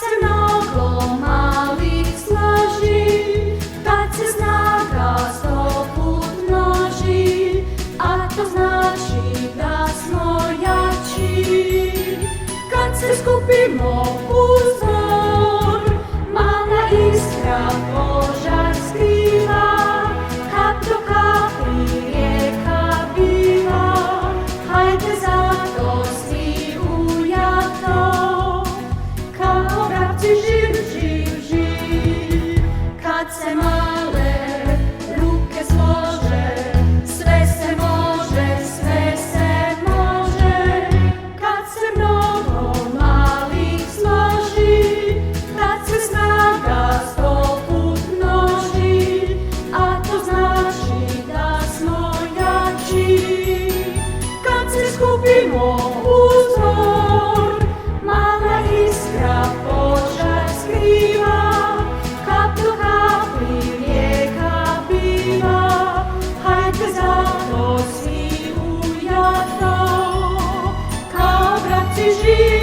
se mnogo malih složi, kad se snaga 100 put množi, a to znači da smo jači. Kad se skupimo u zbor, mala iskra požar skriva, kap do kapi rijeka biva. Hajde zato svi u jato, kao vrapci živ, živ, živ. Kad se male ruke slože, sve se može, sve se može. Kad se mnogo malih složi, kad se snaga 100 put množi, a to znači da smo jači. Kad se skupimo u zbor, mala iskra požar skriva, kap do kapi rijeka biva. Hajde zato svi u jato, kao vrapci živi.